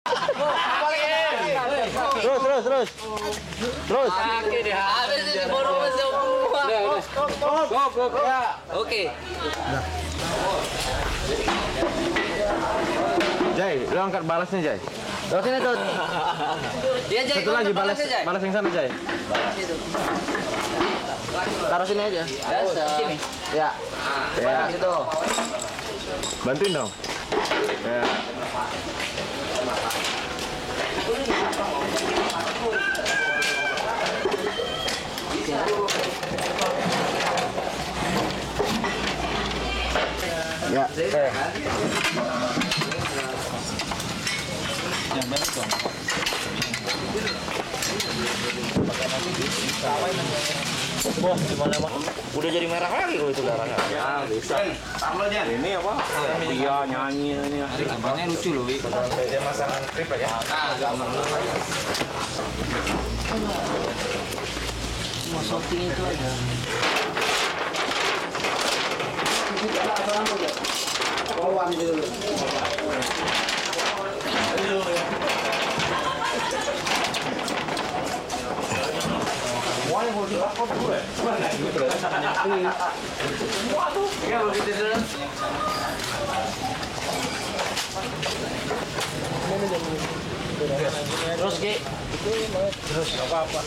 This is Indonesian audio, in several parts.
Terus. Oke deh, habis ini baru semua. Oke. Jai, lu angkat balasnya Jai. Terus sini tuh. Dia Jai. Satu lagi balas yang sana Jai. Taruh sini aja. Sini. Ya. Ya. Situ. Bantuin dong. Ya. Ya. Yang balik dong. Wah, gimana Mak? Udah jadi merah lagi kalau itu darahnya. Ya, bisa. Taruh aja. Ini apa? Dia nyanyi ini. Gambarnya lucu loh, Wi. Dia masang trip aja. Mau shooting itu aja. Terus Ki. Terus apa-apa.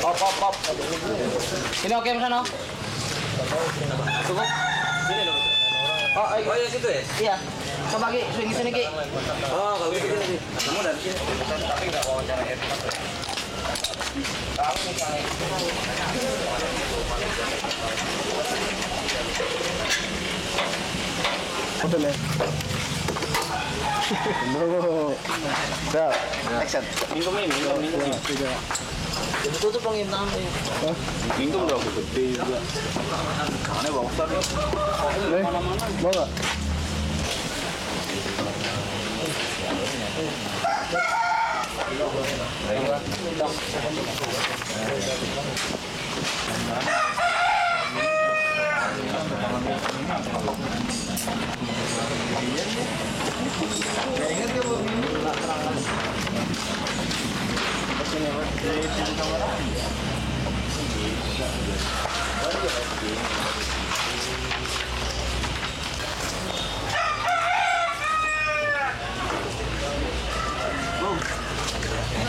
Pop. Ini oke misalnya. Cukup. Oh ya situ ya? Iya. Coba Ki, swing sini Ki. Oh, kalau gitu sini. Kamu dari sini. Tapi enggak wawancara headset. Tahu misalnya. Udah nih. No. Dah. Action. Minum. Jadi tutup dong tangan. Minum udah gede juga. Aneh bagus tadi. Mau nggak?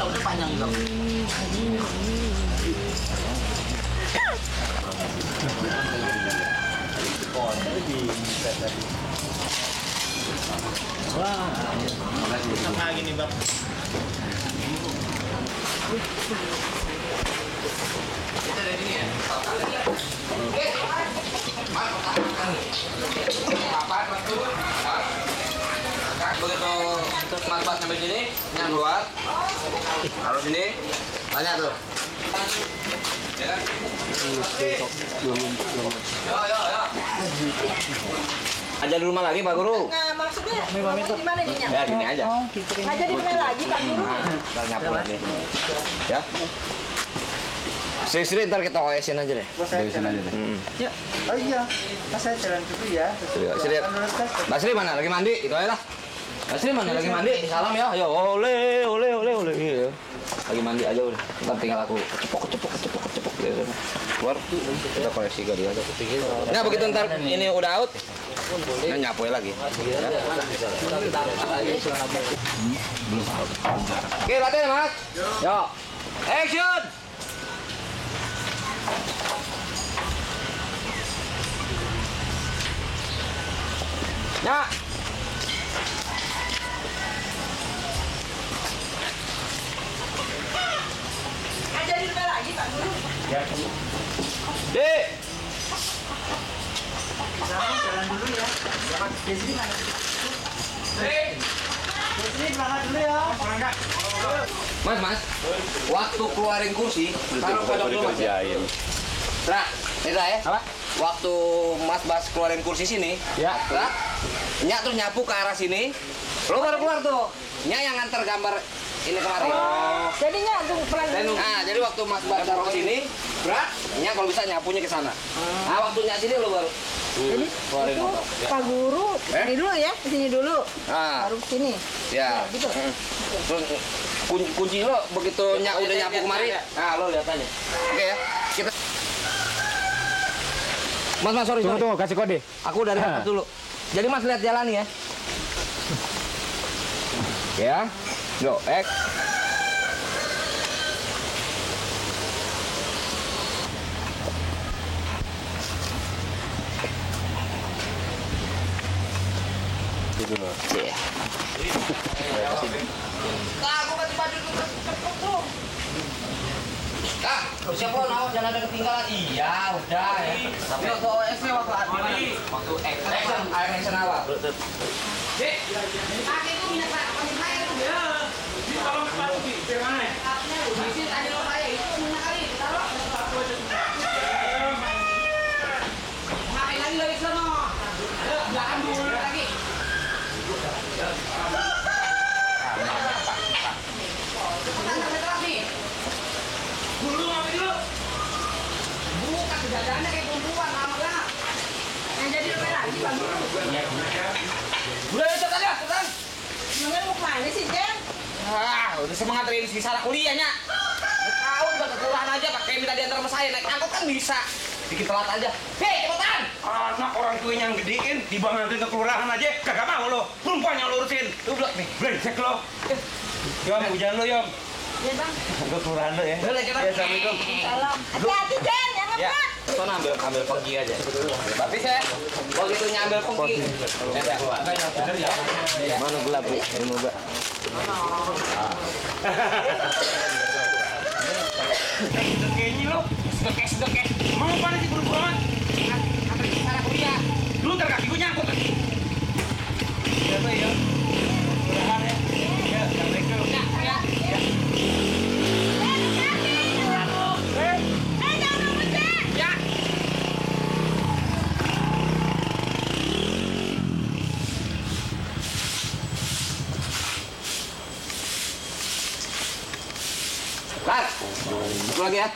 Udah panjang dong. Sama gini, Bang. Kita dari sini ya. Begitu Mas Bas sampai sini, yang keluar, taruh sini, tanya tuh. Ya. Yo. Aja di rumah lagi Pak Guru. Nah, maksudnya di mana nih? Ya gini aja. Aja di mana lagi, Pak Guru? Ntar nyapu lagi. Ya. Sri ntar kita OS-in aja deh. OS-in aja deh. Ya. Oh iya, Mas saya jalan dulu ya. Sri. Mbak Sri mana? Lagi mandi? Itu aja lah. Mbak Sri mana? Lagi mandi? Salam ya. Ayo, ole. Iya. Lagi mandi aja udah. Ntar tinggal aku cepok. Gitu. Keluar. Kita koleksi gak dia. Nah begitu ntar ini udah out. Nah nyapu lagi. Ya. Oke, latihan Mas. Yo. Action. Ya. Aja di mana lagi, Pak Guru? Ya. Dek. Jalan dulu ya. Di sini mana? Di sini berangkat dulu ya. Mas. Waktu keluarin kursi, taruh pojok dulu Mas. Tra, ini Tra ya. Apa? Waktu Mas Bas keluarin kursi sini, ya. Tra, Nyak terus nyapu ke arah sini. Lo baru keluar tuh. Nyak yang nganter gambar ini kemarin. Jadinya tuh pelan. Nah, jadi waktu Mas Bas taruh ke sini, Nyak kalau bisa nyapunya ke sana. Nah, waktu Nyak sini lo baru Jadi Keluarin itu motor. Ya. Pak Guru ini dulu ya, sini dulu. Ah. Baru sini. Ya. Gitu. Terus kunci lo begitu udah nyapu kemari. Nah, lo lihat aja. Oke ya. Kita Mas, sorry. Tunggu, kasih kode. Aku dari atas dulu. Jadi Mas lihat jalan ya. Ya. Go, X. Itu loh. Iya. Aku kasih baju dulu, cepet dong. Kak, siapa mau jangan ada ketinggalan. Iya, udah ya. Tapi waktu OS waktu action apa? Dek, pakai itu minyak saya itu ya. Di kolong sepatu di mana? Di sini tadi lo saya itu minyak kali taruh. Main lagi sana. Belakang dulu lagi. Cepetan sampai telat nih. Dulu ngapain dulu? Bukan kejajarannya kayak perempuan lama banget. Yang jadi lebih lagi Bang. Udah cepetan aja, cepetan. Namanya mau kemana sih, Jen? Udah semangat dari si salah kuliahnya. Tahu udah kekurangan aja pakai minta diantar sama saya naik angkot kan bisa. Dikit telat aja. Hei, cepetan. Anak orang tuanya yang gedein, tiba nganterin ke kelurahan aja, kagak mau lo. Perempuan yang lo urusin. Lu blok nih. Brengsek lo. Yom, hujan lo, Yom. Ya, Bang. Gue kelurahan lo ya. Boleh kita. Ya, Assalamualaikum. Salam. Hati-hati, Jen, jangan Ya, ngepat. sono ambil pergi aja. Tapi saya begitu nyambil pergi. Mana gelap bu? Ini mau gak? Sedekehnya lo. Sedekeh. Mau apa sih buru-buru amat? Sampai di sana kuliah. Lu ntar kaki gue nyangkut. Ya, Pak, ya. Kelurahan ya. Ya, Assalamualaikum. Ya. Ya. Lar, itu lagi ya.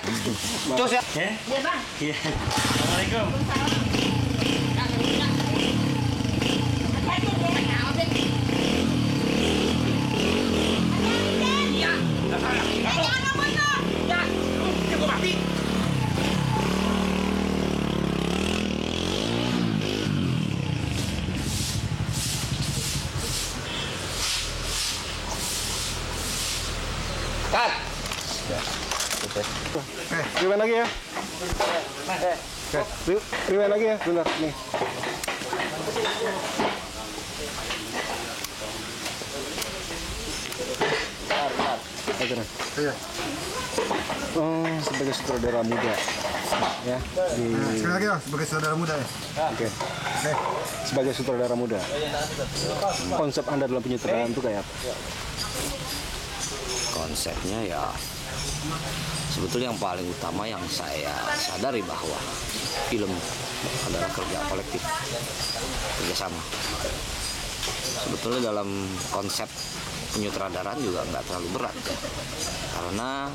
Cus ya. Ya? Ya, Bang. Iya. Assalamualaikum. Ya, gue mati. Kat. Rewind lagi ya. Rewind lagi ya, bentar nih. Oke, iya. Oh, sebagai sutradara muda, ya. Sekali lagi dong, sebagai saudara muda ya. Oke. Sebagai sutradara muda, konsep Anda dalam penyutradaraan itu kayak apa? Konsepnya ya sebetulnya yang paling utama yang saya sadari bahwa film adalah kerja kolektif, kerjasama. Sebetulnya dalam konsep penyutradaraan juga nggak terlalu berat ya. Karena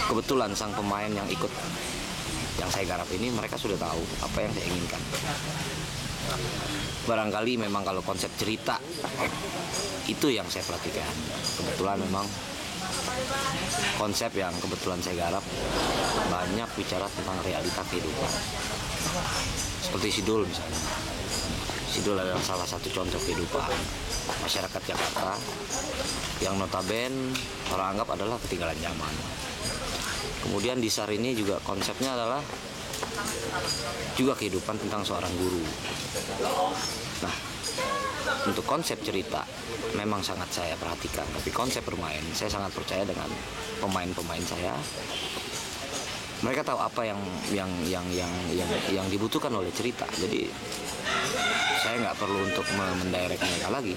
kebetulan sang pemain yang ikut yang saya garap ini mereka sudah tahu apa yang saya inginkan. Barangkali memang kalau konsep cerita itu yang saya perhatikan. Kebetulan memang konsep yang kebetulan saya garap banyak bicara tentang realita kehidupan. Seperti Sidul misalnya. Sidul adalah salah satu contoh kehidupan masyarakat Jakarta yang notabene orang anggap adalah ketinggalan zaman. Kemudian di SAR ini juga konsepnya adalah juga kehidupan tentang seorang guru. Nah, untuk konsep cerita memang sangat saya perhatikan, tapi konsep bermain saya sangat percaya dengan pemain-pemain saya. Mereka tahu apa yang dibutuhkan oleh cerita. Jadi saya nggak perlu untuk mendirect mereka lagi.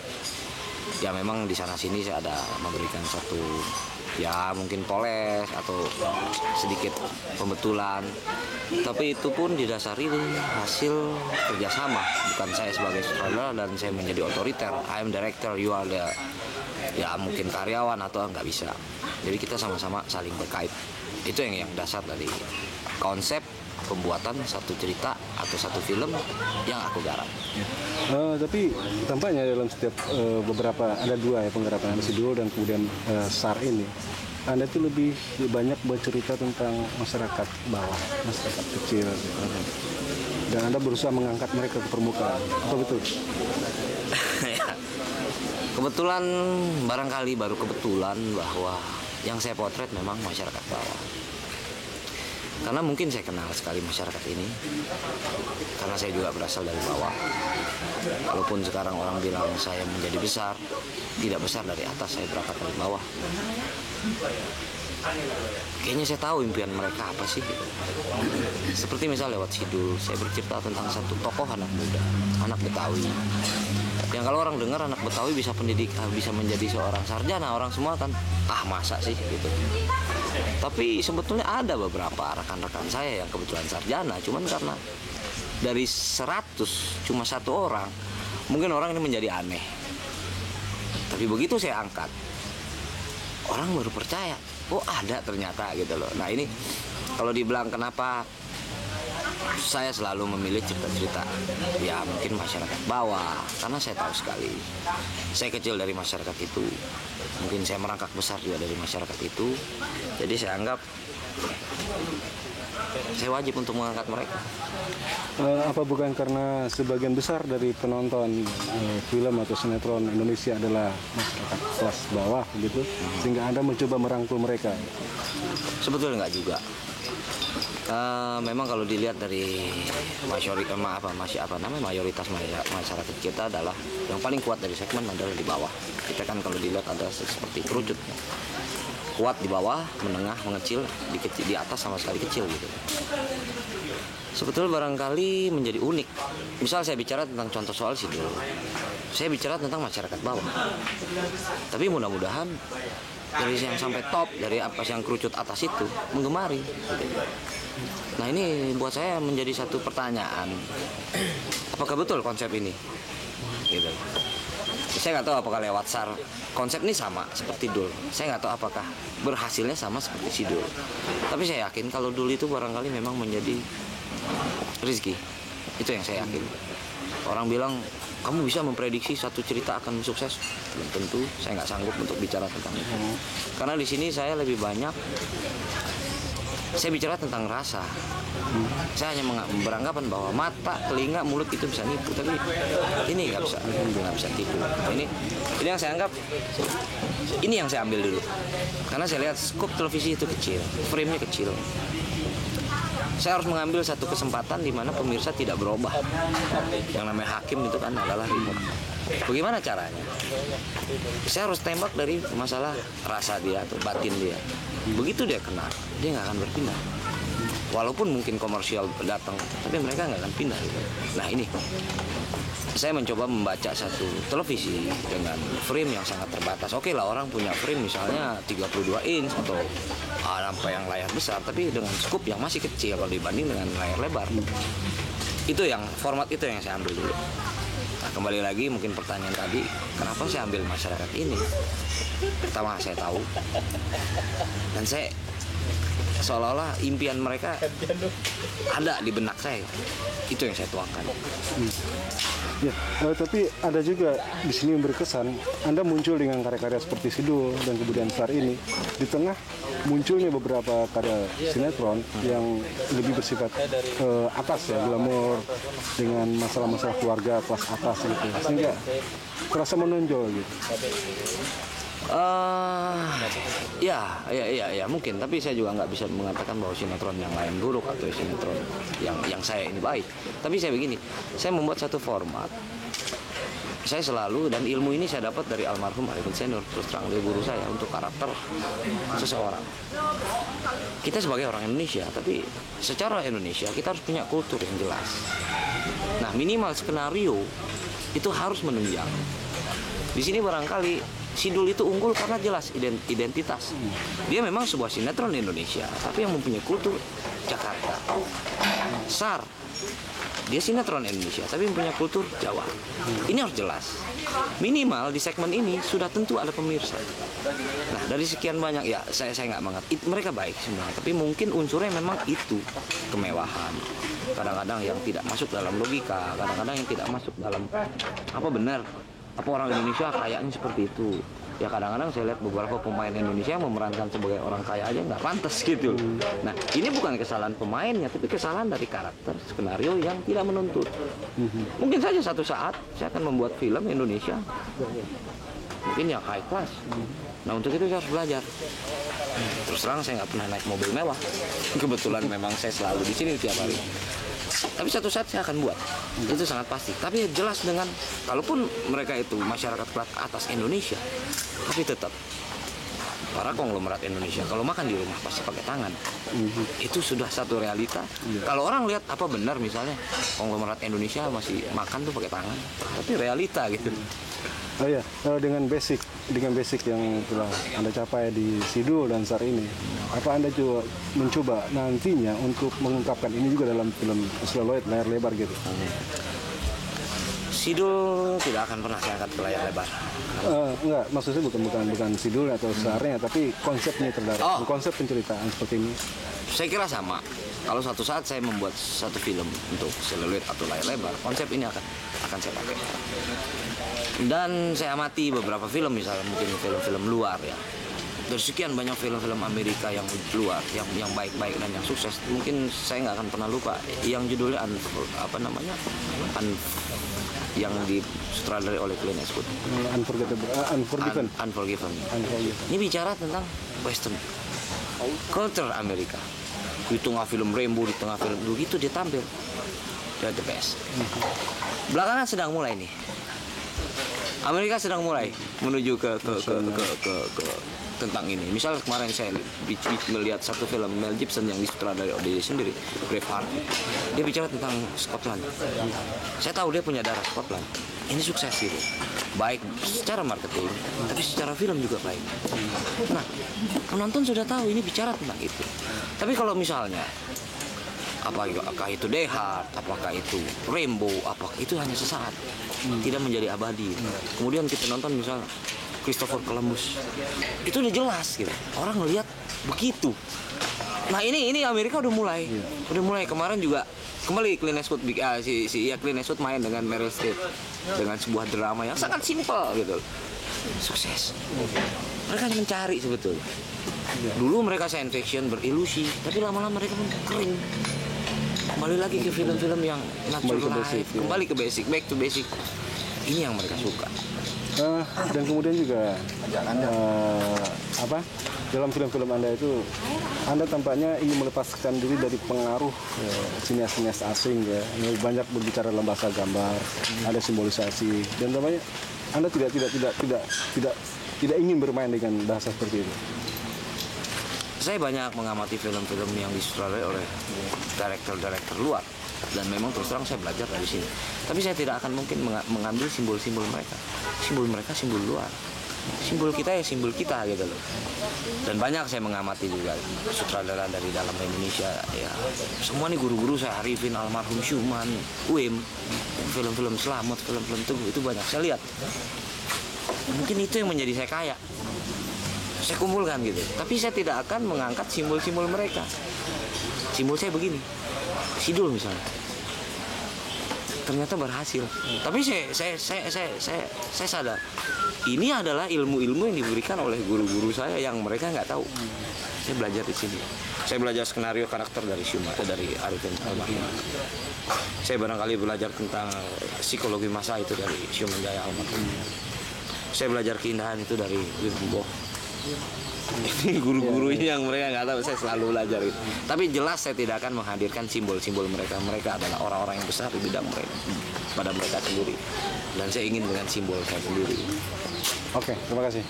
Ya memang di sana sini saya ada memberikan satu ya mungkin poles atau sedikit pembetulan. Tapi itu pun didasari hasil kerjasama. Bukan saya sebagai sutradara dan saya menjadi otoriter. I am director, you are the ya mungkin karyawan atau nggak bisa. Jadi kita sama-sama saling berkait. Itu yang dasar dari konsep pembuatan satu cerita atau satu film yang aku garap. Tapi tampaknya dalam setiap beberapa ada 2 ya penggarapan, ada Sidul dan kemudian SAR ini. Anda itu lebih banyak bercerita tentang masyarakat bawah, masyarakat kecil, gitu. Dan Anda berusaha mengangkat mereka ke permukaan. Apa betul? Ya. Kebetulan, barangkali baru kebetulan bahwa yang saya potret memang masyarakat bawah. Karena mungkin saya kenal sekali masyarakat ini, karena saya juga berasal dari bawah. Walaupun sekarang orang bilang saya menjadi besar, tidak besar dari atas, saya berangkat dari bawah. Kayaknya saya tahu impian mereka apa sih. Seperti misal lewat Sidul, saya bercerita tentang satu tokoh anak muda, anak Betawi. Yang kalau orang dengar anak Betawi bisa pendidikan, bisa menjadi seorang sarjana, orang semua kan, masa sih gitu. Tapi sebetulnya ada beberapa rekan-rekan saya yang kebetulan sarjana, cuman karena dari 100 cuma 1 orang, mungkin orang ini menjadi aneh. Tapi begitu saya angkat, orang baru percaya, oh ada ternyata gitu loh. Nah ini kalau dibilang kenapa saya selalu memilih cerita-cerita ya mungkin masyarakat bawah, karena saya tahu sekali saya kecil dari masyarakat itu, mungkin saya merangkak besar juga dari masyarakat itu, jadi saya anggap saya wajib untuk mengangkat mereka. Apa bukan karena sebagian besar dari penonton film atau sinetron Indonesia adalah masyarakat kelas bawah gitu, sehingga Anda mencoba merangkul mereka? Sebetulnya enggak juga. Memang kalau dilihat dari mayoritas masyarakat kita adalah yang paling kuat dari segmen adalah di bawah. Kita kan kalau dilihat ada seperti kerucut, kuat di bawah, menengah, mengecil, di atas sama sekali kecil gitu. Sebetulnya barangkali menjadi unik. Misal saya bicara tentang contoh soal Sidul, saya bicara tentang masyarakat bawah. Tapi mudah-mudahan dari yang sampai top, dari apa yang kerucut atas itu menggemari. Nah ini buat saya menjadi satu pertanyaan, apakah betul konsep ini? Gitu. Saya nggak tahu apakah lewat SAR konsep ini sama seperti Dul. Saya nggak tahu apakah berhasilnya sama seperti Sidul. Tapi saya yakin kalau Dul itu barangkali memang menjadi rezeki. Itu yang saya yakin. Orang bilang kamu bisa memprediksi satu cerita akan sukses, belum tentu. Saya nggak sanggup untuk bicara tentang itu. Karena di sini saya lebih banyak saya bicara tentang rasa. Saya hanya beranggapan bahwa mata, telinga, mulut itu bisa nipu, tapi ini nggak bisa tipu. Ini yang saya anggap, ini yang saya ambil dulu. Karena saya lihat skop televisi itu kecil, frame-nya kecil. Saya harus mengambil satu kesempatan di mana pemirsa tidak berubah. Yang namanya hakim itu kan adalah remote. Bagaimana caranya? Saya harus tembak dari masalah rasa dia atau batin dia. Begitu dia kena, dia nggak akan berpindah. Walaupun mungkin komersial datang, tapi mereka nggak akan pindah. Gitu. Nah ini, saya mencoba membaca satu televisi dengan frame yang sangat terbatas. Oke lah, orang punya frame misalnya 32 inch atau sampai yang layar besar, tapi dengan scoop yang masih kecil kalau dibanding dengan layar lebar. Itu yang format itu yang saya ambil dulu. Nah, kembali lagi mungkin pertanyaan tadi, kenapa saya ambil masyarakat ini? Pertama saya tahu, dan saya seolah-olah impian mereka ada di benak saya. Itu yang saya tuangkan. Ya, tapi ada juga di sini yang berkesan, Anda muncul dengan karya-karya seperti Sidul dan kemudian SAR ini, di tengah munculnya beberapa karya sinetron yang lebih bersifat atas ya, glamor dengan masalah-masalah keluarga kelas atas gitu, sehingga terasa menonjol gitu. Ya mungkin, tapi saya juga nggak bisa mengatakan bahwa sinetron yang lain buruk atau sinetron yang saya ini baik. Tapi saya begini, saya membuat satu format. Saya selalu, dan ilmu ini saya dapat dari almarhum Arifin Senior, terus terang dari guru saya untuk karakter seseorang. Kita sebagai orang Indonesia, tapi secara Indonesia kita harus punya kultur yang jelas. Nah minimal skenario itu harus menunjang. Di sini barangkali Sidul itu unggul karena jelas identitas. Dia memang sebuah sinetron Indonesia, tapi yang mempunyai kultur Jakarta. SAR, dia sinetron Indonesia, tapi punya kultur Jawa. Ini harus jelas. Minimal di segmen ini sudah tentu ada pemirsa. Nah, dari sekian banyak, ya saya nggak mengerti. Mereka baik semua, tapi mungkin unsurnya memang itu kemewahan. Kadang-kadang yang tidak masuk dalam logika, kadang-kadang yang tidak masuk dalam apa benar, apa orang Indonesia kayaknya seperti itu. Ya kadang-kadang saya lihat beberapa pemain Indonesia yang memerankan sebagai orang kaya aja nggak pantas gitu. Nah, ini bukan kesalahan pemainnya, tapi kesalahan dari karakter skenario yang tidak menuntut. Mungkin saja satu saat saya akan membuat film Indonesia, mungkin yang high class. Nah, untuk itu saya harus belajar. Terus terang saya nggak pernah naik mobil mewah. Kebetulan memang saya selalu di sini tiap hari. Tapi satu saat saya akan buat, itu sangat pasti. Tapi jelas dengan, kalaupun mereka itu masyarakat kelas atas Indonesia, tapi tetap para konglomerat Indonesia kalau makan di rumah pasti pakai tangan. Itu sudah satu realita. Kalau orang lihat apa benar misalnya konglomerat Indonesia masih makan tuh pakai tangan, tapi realita gitu. Oh ya, dengan basic yang telah Anda capai di Sidul dan SAR ini, apa Anda juga mencoba nantinya untuk mengungkapkan ini juga dalam film seluloid layar lebar gitu? Sidul tidak akan pernah saya angkat ke layar lebar. Enggak, maksudnya bukan Sidul atau SAR-nya, tapi konsepnya terdapat, konsep penceritaan seperti ini. Saya kira sama. Kalau suatu saat saya membuat satu film untuk seluloid atau layar lebar, konsep ini akan saya pakai. Dan saya amati beberapa film, misalnya mungkin film-film luar ya. Dari sekian banyak film-film Amerika yang luar, yang baik-baik dan yang sukses, mungkin saya nggak akan pernah lupa yang judulnya yang disutradarai oleh Clint Eastwood. Unforgiven. Ini bicara tentang Western culture Amerika. Di tengah film Rambo, di tengah film begitu dia tampil, dia the best. Belakangan sedang mulai nih. Amerika sedang mulai menuju ke tentang ini. Misal kemarin saya melihat satu film Mel Gibson yang disutradarai oleh dia sendiri, Braveheart. Dia bicara tentang Scotland. Saya tahu dia punya darah Scotland. Ini sukses gitu. Baik secara marketing, tapi secara film juga baik. Nah, penonton sudah tahu ini bicara tentang itu. Tapi kalau misalnya apakah itu Die Hard, apakah itu Rambo, apakah itu hanya sesaat, tidak menjadi abadi. Kemudian kita nonton misal Christopher Columbus, itu udah jelas gitu, orang ngelihat begitu. Nah ini Amerika udah mulai kemarin juga kembali Clint Eastwood, Clint Eastwood main dengan Meryl Streep dengan sebuah drama yang sangat simpel gitu, sukses. Mereka mencari sebetulnya. Dulu mereka science fiction berilusi, tapi lama-lama mereka pun kering. Kembali lagi ke film-film yang natural life, kembali ke basic, back to basic. Ini yang mereka suka. Dan kemudian juga dalam film-film Anda itu, Anda tampaknya ingin melepaskan diri dari pengaruh sinias-sinias asing ya. Banyak berbicara dalam bahasa gambar, ada simbolisasi, dan tampaknya Anda tidak ingin bermain dengan bahasa seperti itu. Saya banyak mengamati film-film yang disutradarai oleh director luar, dan memang terus terang saya belajar dari sini. Tapi saya tidak akan mungkin mengambil simbol-simbol mereka. Simbol mereka simbol luar. Simbol kita ya simbol kita gitu loh. Dan banyak saya mengamati juga sutradara dari dalam Indonesia ya. Semua nih guru-guru saya, Arifin, almarhum Syuman, Uim, film-film Selamat, film-film Teguh, itu banyak saya lihat. Mungkin itu yang menjadi saya kaya. Saya kumpulkan gitu. Tapi saya tidak akan mengangkat simbol-simbol mereka. Simbol saya begini, Sidul misalnya. Ternyata berhasil. Tapi saya sadar ini adalah ilmu-ilmu yang diberikan oleh guru-guru saya yang mereka nggak tahu. Saya belajar di sini. Saya belajar skenario karakter dari Syuman, dari Arifin almarhum. Saya barangkali belajar tentang psikologi masa itu dari Syuman Jaya almarhum. Saya belajar keindahan itu dari Wirboh. Ini guru-guru ini yang mereka nggak tahu, saya selalu belajar itu. Tapi jelas saya tidak akan menghadirkan simbol-simbol mereka. Mereka adalah orang-orang yang besar di bidang mereka, pada mereka sendiri. Dan saya ingin dengan simbol saya sendiri. Oke, terima kasih.